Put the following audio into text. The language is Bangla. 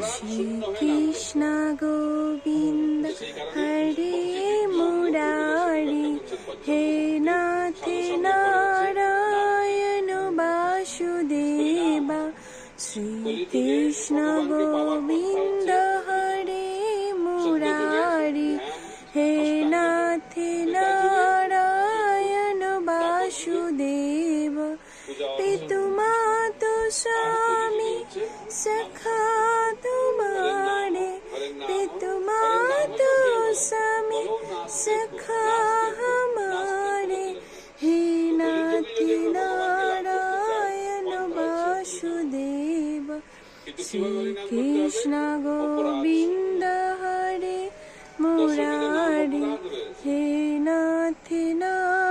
শ্রী কৃষ্ণ গোবিন্দ হরে মুরারি, হে নাথ নারায়ণ বাসুদেবা। শ্রী কৃষ্ণ গোবিন্দ হরে মুরারি, হে নাথ নারায়ণ বাসুদেবা। পিতু মাতু স্বামী সখা তোমারে, পিতু মাতু স্বামী সখা हमारे, हे नाथ नारायण वासुदेव। श्री कृष्ण गोविंद हरे मुरारी, हे नाथ नारायण